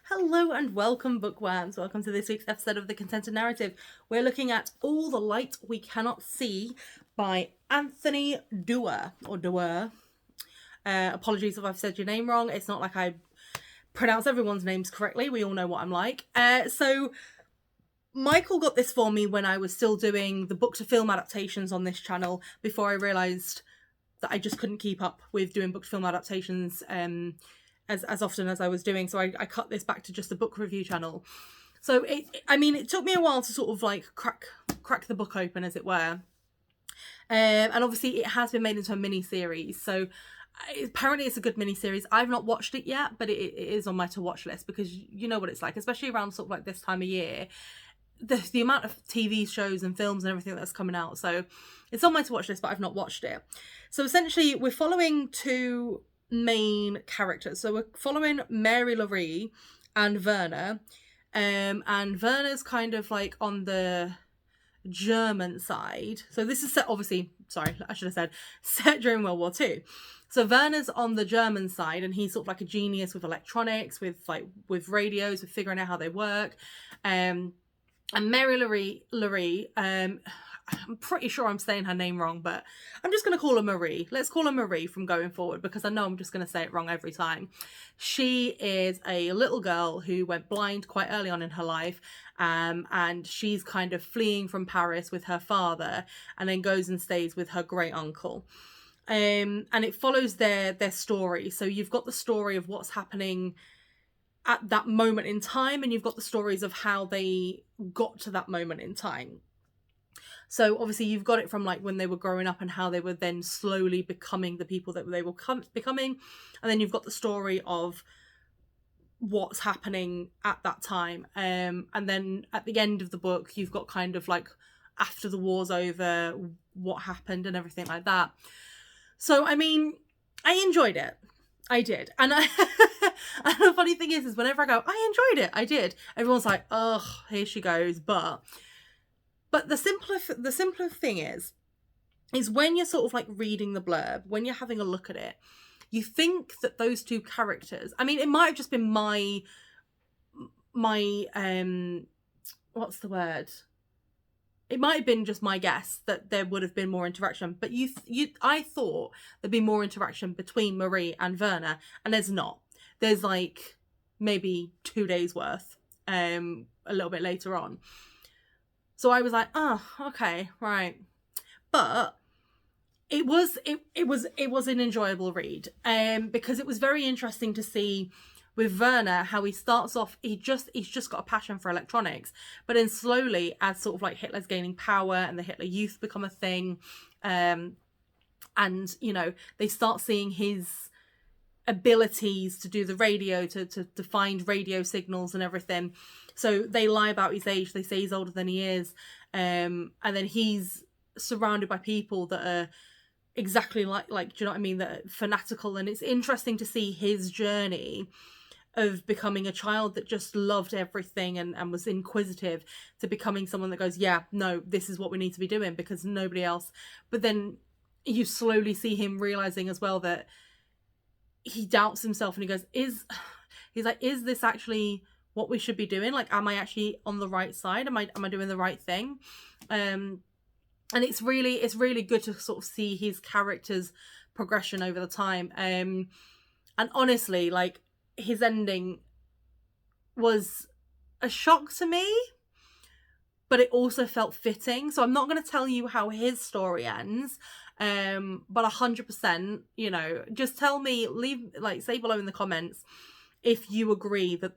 Hello and welcome, bookworms. Welcome to this week's episode of The Contented Narrative. We're looking at All the Light We Cannot See by Anthony Doerr, or Doerr. Apologies if I've said your name wrong. It's not like I pronounce everyone's names correctly. We all know what I'm like. So Michael got this for me when I was still doing the book to film adaptations on this channel before I realised that I just couldn't keep up with doing book to film adaptations as often as I was doing. So I cut this back to just the book review channel. So it took me a while to sort of like crack the book open, as it were. And obviously it has been made into a mini series. So apparently it's a good mini series. I've not watched it yet, but it is on my to watch list, because you know what it's like, especially around sort of like this time of year. The amount of TV shows and films and everything that's coming out. So it's on my to watch list, but I've not watched it. So essentially we're following two main characters. So we're following Mary Laurie and Werner. And Werner's kind of like on the German side. So this is set, obviously, sorry, I should have said, set during World War II. So Werner's on the German side, and he's sort of like a genius with electronics, with radios, with figuring out how they work. And Mary Laurie, I'm pretty sure I'm saying her name wrong, but I'm just going to call her Marie. Let's call her Marie from going forward, because I know I'm just going to say it wrong every time. She is a little girl who went blind quite early on in her life, and she's kind of fleeing from Paris with her father, and then goes and stays with her great uncle. And it follows their story. So you've got the story of what's happening at that moment in time, and you've got the stories of how they got to that moment in time. So obviously you've got it from like when they were growing up and how they were then slowly becoming the people that they were becoming. And then you've got the story of what's happening at that time. And then at the end of the book, you've got kind of like after the war's over, what happened and everything like that. So, I mean, I enjoyed it. I did. And and the funny thing is whenever I go, I enjoyed it, I did, everyone's like, oh, here she goes. But the simpler thing is when you're sort of like reading the blurb, when you're having a look at it, you think that those two characters, I mean, it might have just been my what's the word? It might have been just my guess that there would have been more interaction, but I thought there'd be more interaction between Marie and Werner, and there's not. There's like maybe 2 days worth, a little bit later on. So I was like, oh, okay, right. But it was an enjoyable read, because it was very interesting to see with Werner how he starts off, he's just got a passion for electronics, but then slowly, as sort of like Hitler's gaining power and the Hitler Youth become a thing, and you know, they start seeing his abilities to do the radio, to find radio signals and everything. So they lie about his age. They say he's older than he is. And then he's surrounded by people that are exactly like, do you know what I mean? That are fanatical. And it's interesting to see his journey of becoming a child that just loved everything and was inquisitive, to becoming someone that goes, yeah, no, this is what we need to be doing because nobody else. But then you slowly see him realizing as well that he doubts himself, and he goes, is this actually what we should be doing? Like, am I actually on the right side? Am I doing the right thing? And it's really good to sort of see his character's progression over the time. And honestly, like, his ending was a shock to me, but it also felt fitting. So I'm not going to tell you how his story ends, but 100%, you know, just tell me, say below in the comments if you agree that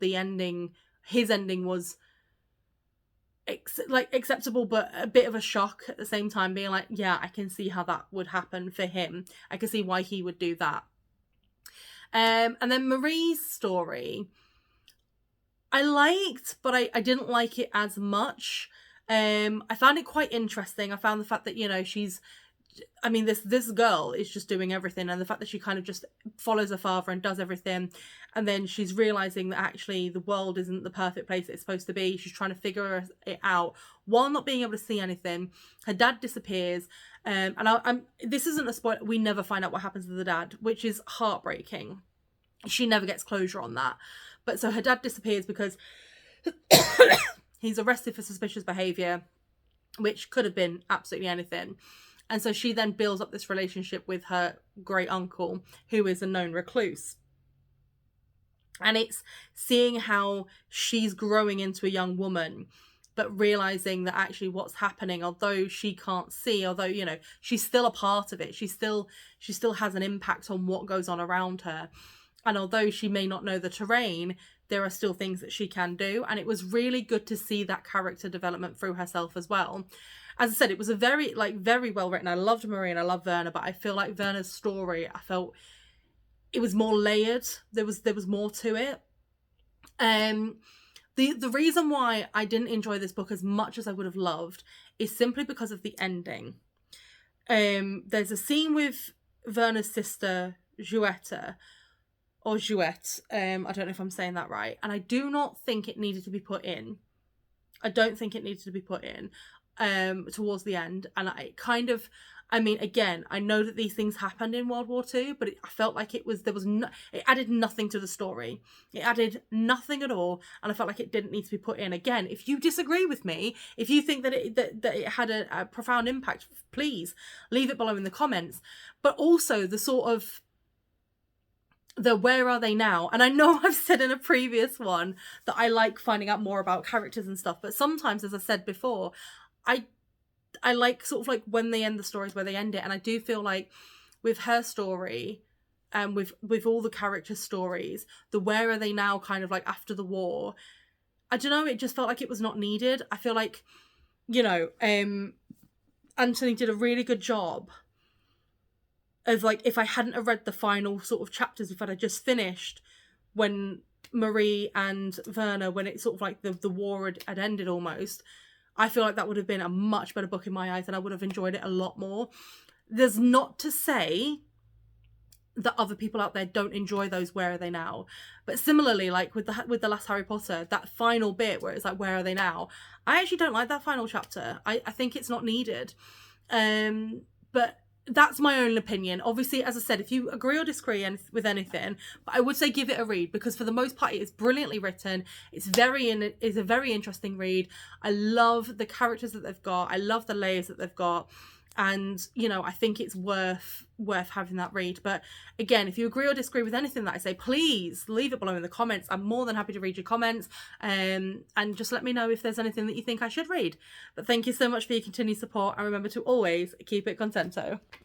his ending was acceptable, but a bit of a shock at the same time, being like, yeah, I can see how that would happen for him. I can see why he would do that. And then Marie's story, I liked, but I didn't like it as much. I found it quite interesting. I found the fact that, you know, this girl is just doing everything, and the fact that she kind of just follows her father and does everything, and then she's realizing that actually the world isn't the perfect place it's supposed to be. She's trying to figure it out while not being able to see anything. Her dad disappears, and this isn't a spoiler, we never find out what happens to the dad, which is heartbreaking. She never gets closure on that. But so her dad disappears because he's arrested for suspicious behaviour, which could have been absolutely anything. And so she then builds up this relationship with her great uncle, who is a known recluse. And it's seeing how she's growing into a young woman, but realizing that actually what's happening, although she can't see, although, you know, she's still a part of it, she still has an impact on what goes on around her. And although she may not know the terrain, there are still things that she can do. And it was really good to see that character development through herself as well. As I said, it was a very well written. I loved Marie and I love Werner, but I feel like Werner's story, I felt it was more layered. There was more to it. The reason why I didn't enjoy this book as much as I would have loved is simply because of the ending. There's a scene with Werner's sister, Jouette, or Jouette. I don't know if I'm saying that right. And I do not think it needed to be put in. I don't think it needed to be put in towards the end. And I mean, again, I know that these things happened in World War II, but I felt like it added nothing to the story. It added nothing at all, and I felt like it didn't need to be put in. Again, if you disagree with me, if you think that it had a profound impact, please leave it below in the comments. But also the sort of the where are they now? And I know I've said in a previous one that I like finding out more about characters and stuff, but sometimes, as I said before, I like sort of like when they end the stories where they end it. And I do feel like with her story and with all the character stories, the where are they now kind of like after the war, I don't know, it just felt like it was not needed. I feel like, you know, Anthony did a really good job of like, if I hadn't have read the final sort of chapters, if I'd have just finished when Marie and Werner, when it sort of like the war had ended almost, I feel like that would have been a much better book in my eyes and I would have enjoyed it a lot more. There's not to say that other people out there don't enjoy those where are they now. But similarly, like with the last Harry Potter, that final bit where it's like, where are they now? I actually don't like that final chapter. I think it's not needed. But that's my own opinion. Obviously, as I said, if you agree or disagree with anything, but I would say give it a read because for the most part, it's brilliantly written. It's a very interesting read. I love the characters that they've got. I love the layers that they've got. And, you know, I think it's worth having that read. But again, if you agree or disagree with anything that I say, please leave it below in the comments. I'm more than happy to read your comments. And just let me know if there's anything that you think I should read. But thank you so much for your continued support. And remember to always keep it contento.